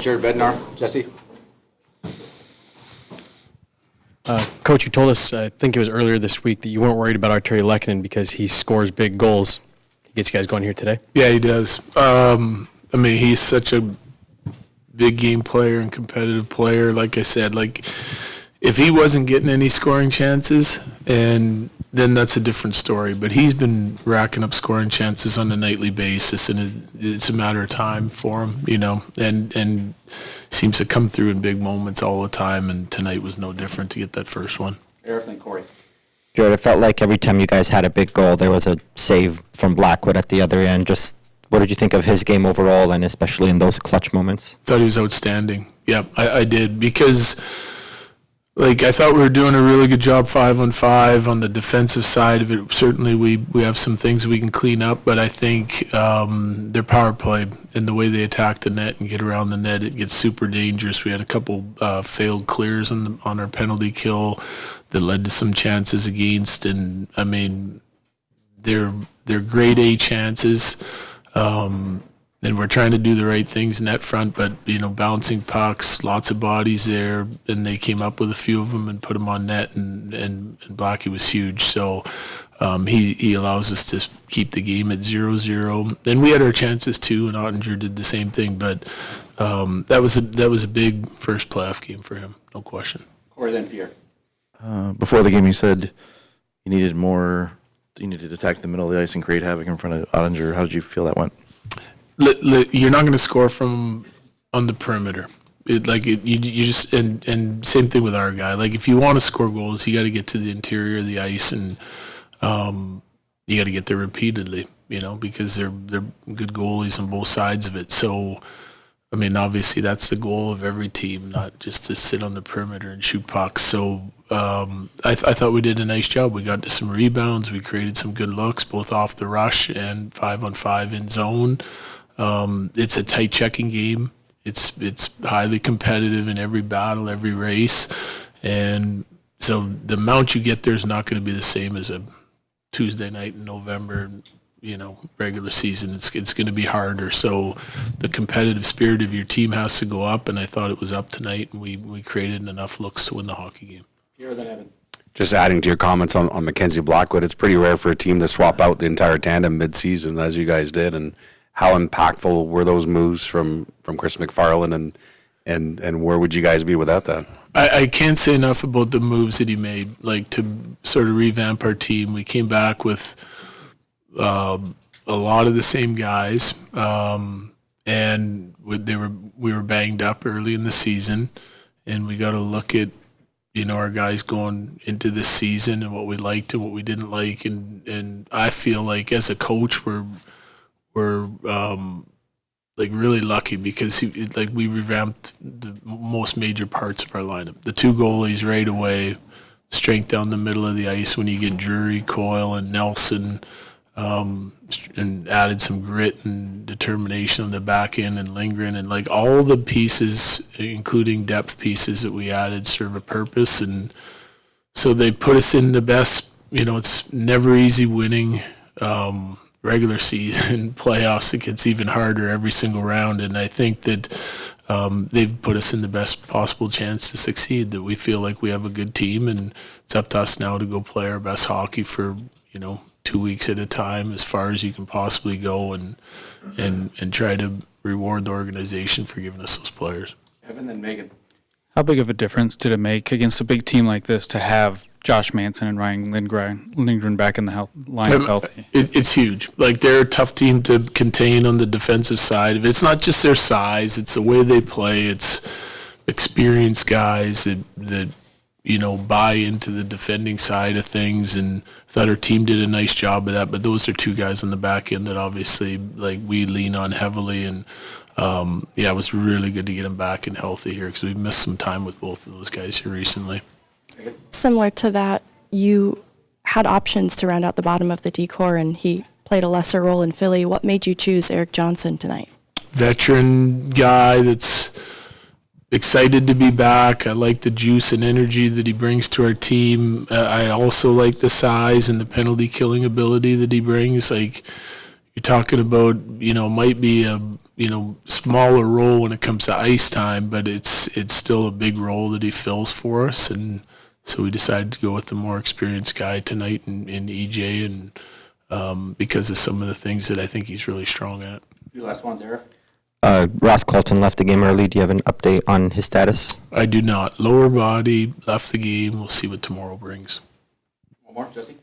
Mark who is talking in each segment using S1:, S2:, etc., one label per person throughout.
S1: Jared Bednar. Jesse?
S2: Coach, you told us, I think it was earlier this week, that you weren't worried about Arturi Lehkonen because he scores big goals. He gets you guys going here today?
S3: Yeah, he does. He's such a big game player and competitive player. Like I said, if he wasn't getting any scoring chances, and then that's a different story. But he's been racking up scoring chances on a nightly basis, and it's a matter of time for him, and seems to come through in big moments all the time, and tonight was no different to get that first one.
S1: Eric and Corey.
S4: Jared, it felt like every time you guys had a big goal, there was a save from Blackwood at the other end. Just what did you think of his game overall, and especially in those clutch moments?
S3: Thought he was outstanding. Yeah, I did, because I thought we were doing a really good job 5-on-5 on the defensive side of it. Certainly we have some things we can clean up, but I think their power play and the way they attack the net and get around the net, it gets super dangerous. We had a couple failed clears on our penalty kill that led to some chances against, and they're grade A chances. And we're trying to do the right things net front, but, bouncing pucks, lots of bodies there, and they came up with a few of them and put them on net, and Blackie was huge. So he allows us to keep the game at 0-0. And we had our chances too, and Ottinger did the same thing, but that was a big first playoff game for him, no question.
S1: Corey, then Pierre.
S5: Before the game, you said you needed to attack the middle of the ice and create havoc in front of Ottinger. How did you feel that went?
S3: You're not going to score from on the perimeter. You just and same thing with our guy. If you want to score goals, you got to get to the interior of the ice, and you got to get there repeatedly. Because they're good goalies on both sides of it. So, obviously that's the goal of every team, not just to sit on the perimeter and shoot pucks. So I thought we did a nice job. We got to some rebounds. We created some good looks, both off the rush and 5-on-5 in zone. It's a tight checking game. It's highly competitive in every battle, every race. And so the amount you get there is not going to be the same as a Tuesday night in November, regular season. It's going to be harder. So the competitive spirit of your team has to go up, and I thought it was up tonight, and we created enough looks to win the hockey game.
S1: Here, then Evan.
S6: Just adding to your comments on Mackenzie Blackwood, it's pretty rare for a team to swap out the entire tandem mid-season, as you guys did, and how impactful were those moves from Chris McFarland, and where would you guys be without that?
S3: I can't say enough about the moves that he made, to sort of revamp our team. We came back with a lot of the same guys, and we were banged up early in the season, and we got to look at our guys going into this season and what we liked and what we didn't like, and I feel like as a coach we're really lucky because we revamped the most major parts of our lineup. The two goalies right away, strength down the middle of the ice when you get Drury, Coyle, and Nelson, and added some grit and determination on the back end and Lindgren, and all the pieces, including depth pieces that we added, serve a purpose. And so they put us in the best. It's never easy winning regular season. Playoffs, it gets even harder every single round, and I think that they've put us in the best possible chance to succeed, that we feel like we have a good team, and it's up to us now to go play our best hockey for 2 weeks at a time, as far as you can possibly go, and try to reward the organization for giving us those players.
S1: Evan and Megan.
S7: How big of a difference did it make against a big team like this to have Josh Manson and Ryan Lindgren back in the lineup healthy?
S3: It's huge. They're a tough team to contain on the defensive side of it. It's not just their size; it's the way they play. It's experienced guys that buy into the defending side of things, and I thought our team did a nice job of that. But those are two guys on the back end that obviously we lean on heavily, and it was really good to get them back and healthy here because we missed some time with both of those guys here recently.
S8: Similar to that, you had options to round out the bottom of the D-core, and he played a lesser role in Philly. What made you choose Eric Johnson tonight?
S3: Veteran guy that's excited to be back. I like the juice and energy that he brings to our team. I also like the size and the penalty killing ability that he brings. you're talking about, might be a, smaller role when it comes to ice time, but it's still a big role that he fills for us. And so we decided to go with the more experienced guy tonight in EJ, and because of some of the things that I think he's really strong at.
S1: Your last ones, Eric?
S4: Ross Colton left the game early. Do you have an update on his status?
S3: I do not. Lower body, left the game. We'll see what tomorrow brings.
S1: One more, Jesse?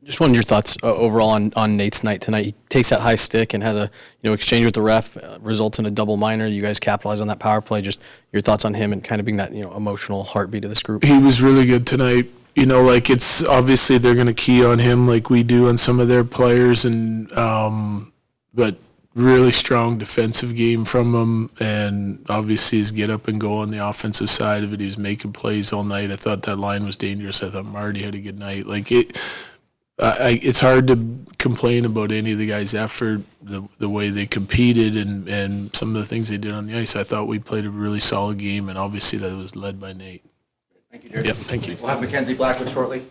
S2: Just wanted your thoughts overall on Nate's night tonight. He takes that high stick and has a exchange with the ref, results in a double minor. You guys capitalize on that power play. Just your thoughts on him and kind of being that emotional heartbeat of this group.
S3: He was really good tonight. It's obviously they're going to key on him like we do on some of their players, and but really strong defensive game from him, and obviously his get up and go on the offensive side of it. He was making plays all night. I thought that line was dangerous. I thought Marty had a good night. It's hard to complain about any of the guys' effort, the way they competed, and some of the things they did on the ice. I thought we played a really solid game, and obviously that was led by Nate.
S1: Thank you, Derek.
S3: Yep, thank you.
S1: We'll have Mackenzie Blackwood shortly.